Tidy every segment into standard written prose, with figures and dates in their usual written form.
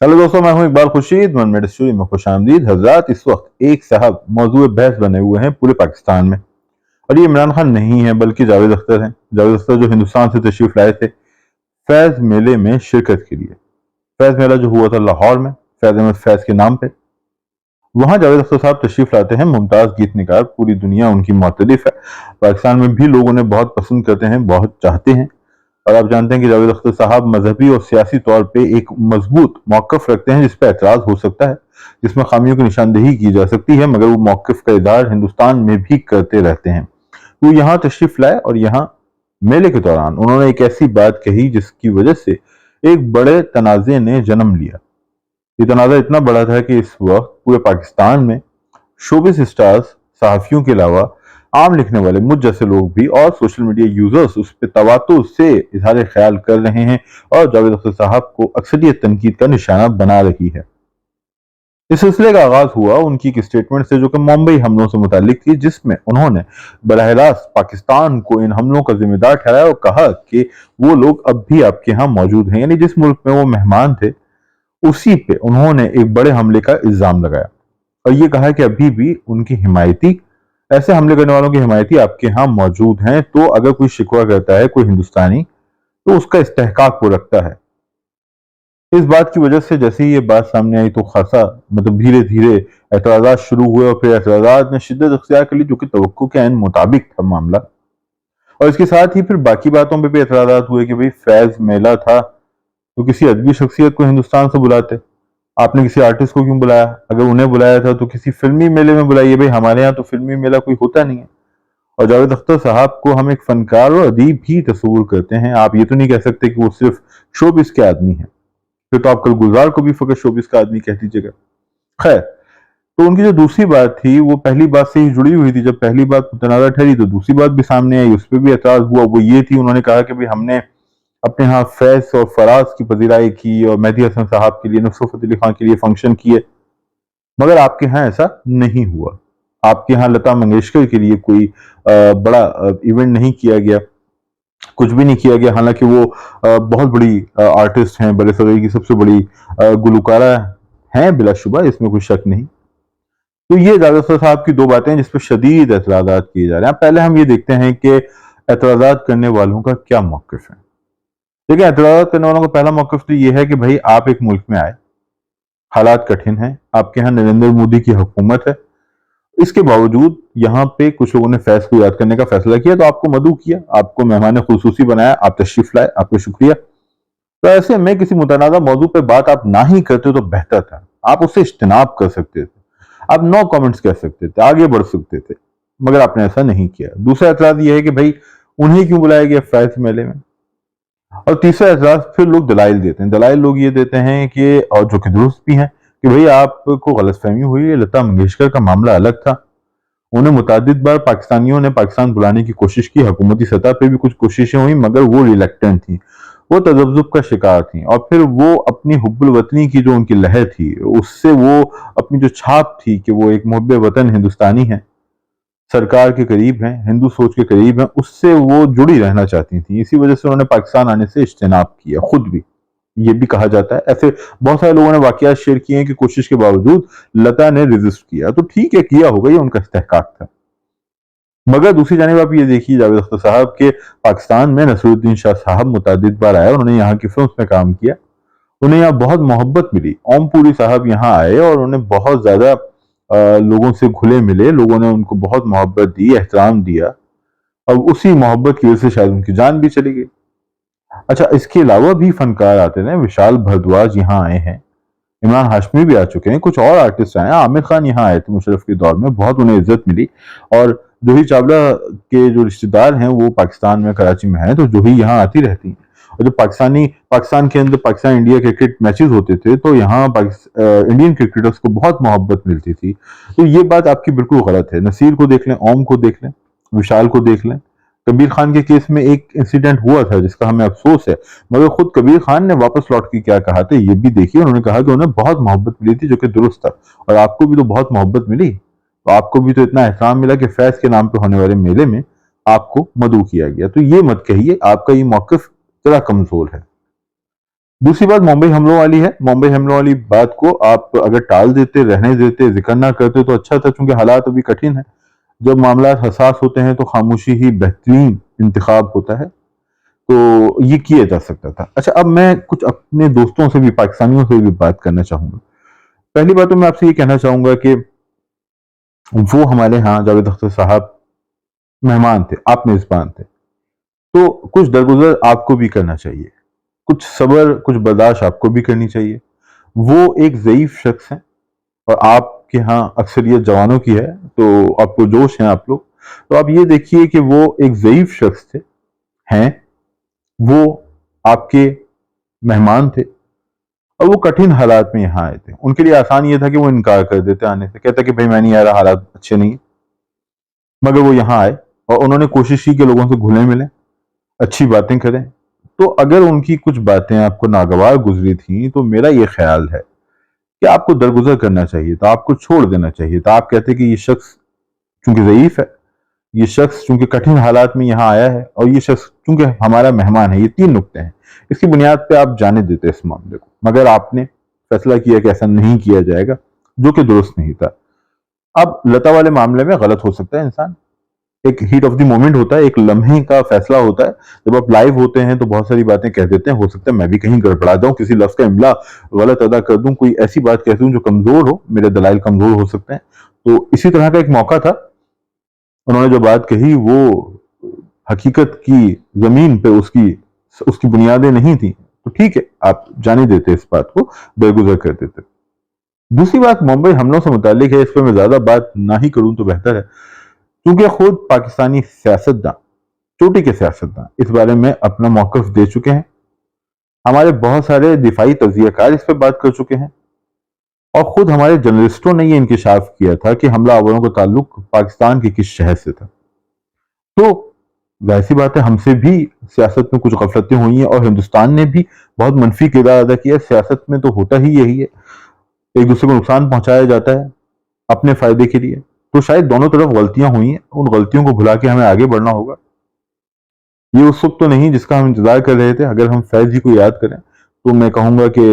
Hello दोस्तों, मैं हूं Iqbal Khurshid. One minute story में खुश आमदीद। हजरात, इस वक्त एक साहब मौजूद बहस बने हुए हैं पूरे पाकिस्तान में, और ये इमरान खान नहीं है बल्कि जावेद अख्तर हैं। जावेद अख्तर जो हिंदुस्तान से तशरीफ लाए थे फैज मेले में शिरकत के लिए। फैज मेला जो हुआ था लाहौर में, फैज अहमद फैज के नाम पे, वहां जावेद अख्तर साहब तशरीफ लाते हैं। मुमताज गीत निगार, पूरी दुनिया उनकी मुतलिफ है। पाकिस्तान में भी लोग उन्हें बहुत पसंद करते हैं, बहुत चाहते हैं। और आप जानते हैं कि जावेद अख्तर साहब मजहबी और सियासी तौर पे एक मजबूत मौकफ रखते हैं जिस पर एतराज हो सकता है, जिसमें खामियों की निशानदेही की जा सकती है, मगर वो मौकफ का इजहार हिंदुस्तान में भी करते रहते हैं। वो यहाँ तशरीफ लाए और यहाँ मेले के दौरान उन्होंने एक ऐसी बात कही जिसकी वजह से एक बड़े तनाज़े ने जन्म लिया। ये तनाज़ा इतना बड़ा था कि इस वक्त पूरे पाकिस्तान में शोबिस स्टार्स, सहाफियों के अलावा आम लिखने वाले मुझ जैसे लोग भी और सोशल मीडिया यूजर्स उस पर तवातुर से इजहार ख्याल कर रहे हैं और जावेद अख्तर साहब को अक्सरियत तनकीद का निशाना बना रही है। इस सिलसिले का आगाज हुआ उनकी एक स्टेटमेंट से जो कि मुंबई हमलों से मुतालिक थी, जिसमें उन्होंने बरह रास्त पाकिस्तान को इन हमलों का जिम्मेदार ठहराया और कहा कि वो लोग अब भी आपके यहाँ मौजूद हैं, यानी जिस मुल्क में वो मेहमान थे उसी पे उन्होंने एक बड़े हमले का इल्जाम लगाया और ये कहा कि अभी भी उनकी हिमायती, ऐसे हमले करने वालों की हिमायती आपके यहाँ मौजूद हैं। तो अगर कोई शिकवा करता है कोई हिंदुस्तानी तो उसका इस्तेहकाक वो रखता है। इस बात की वजह से जैसे ही ये बात सामने आई तो खासा धीरे धीरे एतराजात शुरू हुए और फिर एतराजात ने शिद्दत अख्तियार कर ली, जो कि तवक्को के ऐन मुताबिक था मामला। और इसके साथ ही फिर बाकी बातों पे भी एतराजात हुए कि भाई फैज मेला था तो किसी अदबी शख्सियत को हिंदुस्तान से बुलाते, आपने किसी आर्टिस्ट को क्यों बुलाया? अगर उन्हें बुलाया था तो किसी फिल्मी मेले में बुलाइए। भाई हमारे यहाँ तो फिल्मी मेला कोई होता नहीं है। और जावेद अख्तर साहब को हम एक फनकार और अदीब ही तस्वुर करते हैं। आप ये तो नहीं कह सकते कि वो सिर्फ शोबिस के आदमी हैं। फिर तो आप कल गुलजार को भी फकत शोबिस का आदमी कह दीजिएगा। खैर, तो उनकी जो दूसरी बात थी वो पहली बात से ही जुड़ी हुई थी। जब पहली बात मुतनाज़ा ठहरी तो दूसरी बात भी सामने आई, उस पर भी एतराज हुआ। वो ये थी, उन्होंने कहा कि भाई हमने अपने यहाँ फैज और फराज की पजीराई की और मेहदी हसन साहब के लिए, नुसरत फतेह अली खान के लिए फंक्शन किए, मगर आपके यहाँ ऐसा नहीं हुआ। आपके यहाँ लता मंगेशकर के लिए कोई बड़ा इवेंट नहीं किया गया, कुछ भी नहीं किया गया। हालांकि वो बहुत बड़ी आर्टिस्ट हैं, बड़े सदर की सबसे बड़ी गुलकारा हैं बिलाशुबा, इसमें कोई शक नहीं। तो ये जावेद अख्तर साहब की दो बातें हैं जिस पर शदीद एतराज़ात किए जा रहे हैं। पहले हम ये देखते हैं कि एतराज़ात करने वालों का क्या मौक़िफ़ है। देखिए, एतराज़ात करने वालों का पहला मौक़िफ़ तो ये है कि भाई आप एक मुल्क में आए, हालात कठिन हैं, आपके यहाँ नरेंद्र मोदी की हुकूमत है, इसके बावजूद यहाँ पे कुछ लोगों ने फैज़ को याद करने का फैसला किया तो आपको मदऊ किया, आपको मेहमान खुसूसी बनाया, आप तशरीफ लाए, आपका शुक्रिया। तो ऐसे में किसी मुतनाज़ा मौजू पे बात आप ना ही करते तो बेहतर था। आप उससे इज्तिनाब कर सकते थे, आप नो कमेंट्स कह सकते थे, आगे बढ़ सकते थे, मगर आपने ऐसा नहीं किया। दूसरा एतराज़ ये है कि भाई उन्हें क्यों बुलाया गया फैज़ मेले में। और तीसरा एतराज़ फिर लोग दलाइल देते हैं। दलाइल लोग ये देते हैं कि, और जो कि दुरुस्त भी हैं, कि भाई आपको गलतफहमी हुई है, लता मंगेशकर का मामला अलग था। उन्हें मुतादिद बार पाकिस्तानियों ने पाकिस्तान बुलाने की कोशिश की, हुकूमती सतह पे भी कुछ कोशिशें हुई, मगर वो रिलक्टेंट थी, वो तजब्जुब का शिकार थी। और फिर वो अपनी हुब्बुल वतनी की जो उनकी लहर थी, उससे वो अपनी जो छाप थी कि वो एक मुहब्बे वतन हिंदुस्तानी है, सरकार के करीब हैं, हिंदू सोच के करीब हैं, उससे वो जुड़ी रहना चाहती थी। इसी वजह से उन्होंने पाकिस्तान आने से इज्तिनाब किया, खुद भी। ये भी कहा जाता है। ऐसे बहुत सारे लोगों ने वाकयात शेयर किए हैं कि कोशिश के बावजूद लता ने रेजिस्ट किया। तो ठीक है, किया होगा, ये उनका इस्तेहकाक था। मगर दूसरी जानिब आप ये देखिए जावेद अख्तर साहब के पाकिस्तान में नसरुद्दीन शाह साहब मुतादिद बार आए, उन्होंने यहाँ की फिल्म में काम किया, उन्हें यहाँ बहुत मोहब्बत मिली। ओम पुरी साहब यहाँ आए और उन्हें बहुत ज्यादा लोगों से घुले मिले, लोगों ने उनको बहुत मोहब्बत दी, एहतराम दिया, और उसी मोहब्बत की वजह से शायद उनकी जान भी चली गई। अच्छा, इसके अलावा भी फनकार आते हैं। विशाल भारद्वाज यहाँ आए हैं, इमरान हाशमी भी आ चुके हैं, कुछ और आर्टिस्ट आए हैं, आमिर खान यहाँ आए थे मुशर्रफ के दौर में, बहुत उन्हें इज्जत मिली। और जूही चावला के जो रिश्तेदार हैं वो पाकिस्तान में, कराची में हैं, तो जूही यहाँ आती रहती हैं। और जब पाकिस्तान के अंदर पाकिस्तान इंडिया क्रिकेट मैचेस होते थे तो यहाँ इंडियन क्रिकेटर्स को बहुत मोहब्बत मिलती थी। तो ये बात आपकी बिल्कुल गलत है। नसीर को देख लें, ओम को देख लें, विशाल को देख लें। कबीर खान के केस में एक इंसिडेंट हुआ था जिसका हमें अफसोस है, मगर खुद कबीर खान ने वापस लौट के क्या कहा था ये भी देखिए। उन्होंने कहा कि उन्हें बहुत मोहब्बत मिली थी, जो कि दुरुस्त था। और आपको भी तो बहुत मोहब्बत मिली, तो आपको भी तो इतना एहतराम मिला कि फैज के नाम पे होने वाले मेले में आपको मदऊ किया गया। तो ये मत कहिए आपका ये मौकफ जरा कमजोर है। दूसरी बात मुंबई हमलों वाली है। मुंबई हमलों वाली बात को आप अगर टाल देते, रहने देते, जिक्र ना करते तो अच्छा था, क्योंकि हालात अभी कठिन है। जब मामला हसास होते हैं तो खामोशी ही बेहतरीन इंतखाब होता है। तो ये किया जा सकता था। अच्छा, अब मैं कुछ अपने दोस्तों से भी, पाकिस्तानियों से भी बात करना चाहूंगा। पहली बात तो मैं आपसे ये कहना चाहूंगा कि वो हमारे यहाँ जावेद अख्तर साहब मेहमान थे, आप मेजबान थे, तो कुछ दरगुजर आपको भी करना चाहिए, कुछ सब्र, कुछ बर्दाश्त आपको भी करनी चाहिए। वो एक ज़ईफ शख्स हैं और आपके यहाँ अक्सरियत जवानों की है, तो आपको जोश हैं आप लोग। तो आप ये देखिए कि वो एक ज़ईफ शख्स थे, हैं, वो आपके मेहमान थे और वो कठिन हालात में यहाँ आए थे। उनके लिए आसान ये था कि वो इनकार कर देते आने से, कहता कि भाई मैं नहीं आ रहा, हालात अच्छे नहीं है। मगर वो यहाँ आए और उन्होंने कोशिश की कि लोगों से घुले मिले, अच्छी बातें करें। तो अगर उनकी कुछ बातें आपको नागवार गुजरी थी, तो मेरा ये ख्याल है कि आपको दरगुजर करना चाहिए था, आपको छोड़ देना चाहिए था। आप कहते कि ये शख्स चूंकि ज़ईफ है, ये शख्स चूंकि कठिन हालात में यहाँ आया है, और ये शख्स चूंकि हमारा मेहमान है, ये 3 नुक्ते हैं। इसकी बुनियाद पे आप जाने देते इस मामले को, मगर आपने फैसला किया कि ऐसा नहीं किया जाएगा, जो कि दुरुस्त नहीं था। अब लता वाले मामले में गलत हो सकता है इंसान, एक हीट ऑफ द मोमेंट होता है, एक लम्हे का फैसला होता है। जब आप लाइव होते हैं तो बहुत सारी बातें कह देते हैं, हो सकता है मैं भी कहीं गड़बड़ा जाऊं, किसी लफ्ज का इमला गलत अदा कर दूं, कोई ऐसी बात कह दूं जो कमजोर हो, मेरे दलाइल कमजोर हो सकते हैं। तो इसी तरह का एक मौका था, उन्होंने जो बात कही वो हकीकत की जमीन पे उसकी उसकी बुनियादें नहीं थी, तो ठीक है, आप जाने देते इस बात को, दरगुजर कर देते। दूसरी बात मुंबई हमलों से मुतालिक है, इस पर मैं ज्यादा बात ना ही करूं तो बेहतर है, क्योंकि खुद पाकिस्तानी सियासतदान, चोटी के सियासतदान, इस बारे में अपना मौकफ दे चुके हैं। हमारे बहुत सारे दिफाई तजियाकार इस पर बात कर चुके हैं, और खुद हमारे जर्नलिस्टों ने ये इंकशाफ किया था कि हमला आवरों का ताल्लुक पाकिस्तान के किस शहर से था। तो जाहिर सी बात है, हमसे भी सियासत में कुछ गफलतें हुई हैं और हिंदुस्तान ने भी बहुत मनफी किरदार अदा किया। सियासत में तो होता ही यही है, एक दूसरे को नुकसान पहुंचाया जाता है अपने फायदे के लिए। तो शायद दोनों तरफ गलतियां हुई हैं, उन गलतियों को भुला के हमें आगे बढ़ना होगा। ये उस वक्त तो नहीं जिसका हम इंतजार कर रहे थे। अगर हम फैज जी को याद करें तो मैं कहूंगा कि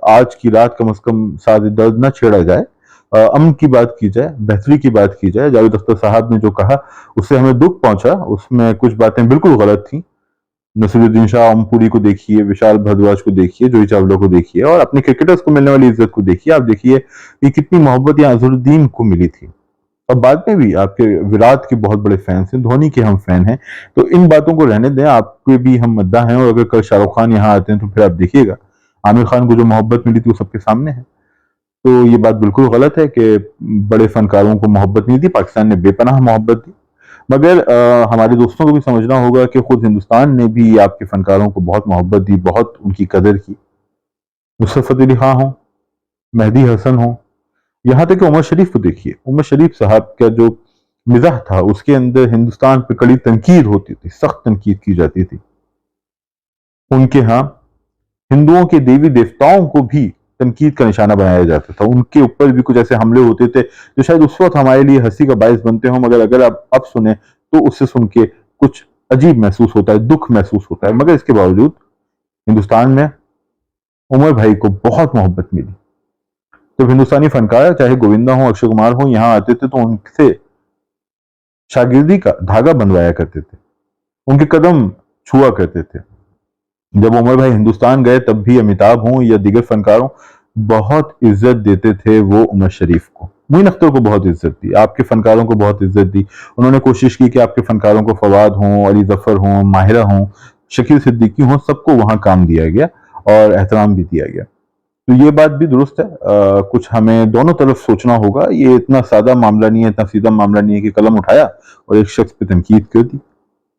आज की रात कम से कम साद दर्द न छेड़ा जाए, अमन की बात की जाए, बेहतरी की बात की जाए। जावेद अख्तर साहब ने जो कहा उससे हमें दुख पहुंचा, उसमें कुछ बातें बिल्कुल गलत थी। नसीरुद्दीन शाह ओमपुरी को देखिए, विशाल भारद्वाज को देखिए, जूही चावला को देखिए, और अपने क्रिकेटर्स को मिलने वाली इज्जत को देखिए। आप देखिए कि कितनी मोहब्बत यहाँ अजहरुद्दीन को मिली थी, और बाद में भी आपके विराट के बहुत बड़े फैंस हैं, धोनी के हम फैन हैं। तो इन बातों को रहने दें, आपके भी हम मद्दा हैं। और अगर कल शाहरुख खान यहाँ आते हैं तो फिर आप देखिएगा, आमिर खान को जो मोहब्बत मिली थी वो सबके सामने है। तो ये बात बिल्कुल गलत है कि बड़े फनकारों को मोहब्बत नहीं दी, पाकिस्तान ने बेपनाह मोहब्बत दी। मगर हमारे दोस्तों को भी समझना होगा कि खुद हिंदुस्तान ने भी आपके फनकारों को बहुत मोहब्बत दी, बहुत उनकी कदर की। नुसरत फतेह अली खां हो, मेहदी हसन हो, यहाँ तक कि उमर शरीफ को देखिए। उमर शरीफ साहब का जो मिजाज था, उसके अंदर हिंदुस्तान पर कड़ी तनकीद होती थी, सख्त तनकीद की जाती थी। उनके यहाँ हिंदुओं के देवी देवताओं को भी तनकीद का निशाना बनाया जाता था, उनके ऊपर भी कुछ ऐसे हमले होते थे जो शायद उस वक्त हमारे लिए हंसी का बायस बनते हो, मगर अगर आप अब सुने तो उससे सुन के कुछ अजीब महसूस होता है, दुख महसूस होता है। मगर इसके बावजूद हिंदुस्तान में उमर भाई को बहुत मोहब्बत मिली। जब हिंदुस्तानी फनकार, चाहे गोविंदा हो, अक्षय कुमार हो, यहाँ आते थे तो उनसे शागिर्दी का धागा बंधवाया करते थे, उनके कदम छुआ करते थे। जब उमर भाई हिंदुस्तान गए तब भी अमिताभ हों या दीगर फनकारों, बहुत इज्जत देते थे वो उमर शरीफ को। मोइन अख्तर को बहुत इज्जत दी, आपके फनकारों को बहुत इज्जत दी। उन्होंने कोशिश की कि आपके फनकारों को फवाद हों, अली जफर हों, माहिरा हों, शकील सिद्दीकी हों, सबको वहां काम दिया गया और एहतराम भी दिया गया। तो ये बात भी दुरुस्त है। कुछ हमें दोनों तरफ सोचना होगा। ये इतना सादा मामला नहीं है, इतना सीधा मामला नहीं है कि कलम उठाया और एक शख्स पे तनकीद कर दी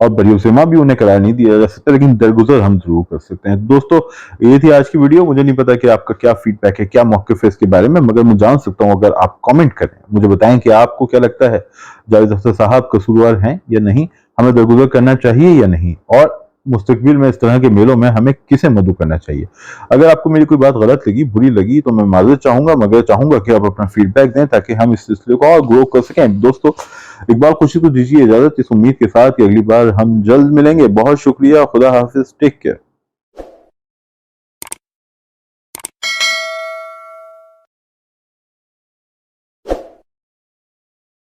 और बरियोसिमा भी उन्हें करार नहीं दिया जा सकता, लेकिन दरगुजर हम जरूर कर सकते हैं। दोस्तों, ये थी आज की वीडियो। मुझे नहीं पता कि आपका क्या फीडबैक है, क्या मौक़िफ़ है इसके बारे में, मगर मैं जान सकता हूँ अगर आप कमेंट करें, मुझे बताएं कि आपको क्या लगता है, जावेद अख्तर साहब कसूरवार हैं या नहीं, हमें दरगुजर करना चाहिए या नहीं, और मुस्तकबिल में इस तरह के मेलों में हमें किसे मदऊ करना चाहिए। अगर आपको मेरी कोई बात गलत लगी, बुरी लगी, तो मैं माजरत चाहूंगा, मगर चाहूंगा कि आप अपना फीडबैक दें ताकि हम इस सिलसिले को और ग्रो कर सकें। दोस्तों, एक बार खुशी तो दीजिए इजाजत, इस उम्मीद के साथ कि अगली बार हम जल्द मिलेंगे। बहुत शुक्रिया, खुदा हाफिज, टेक केयर।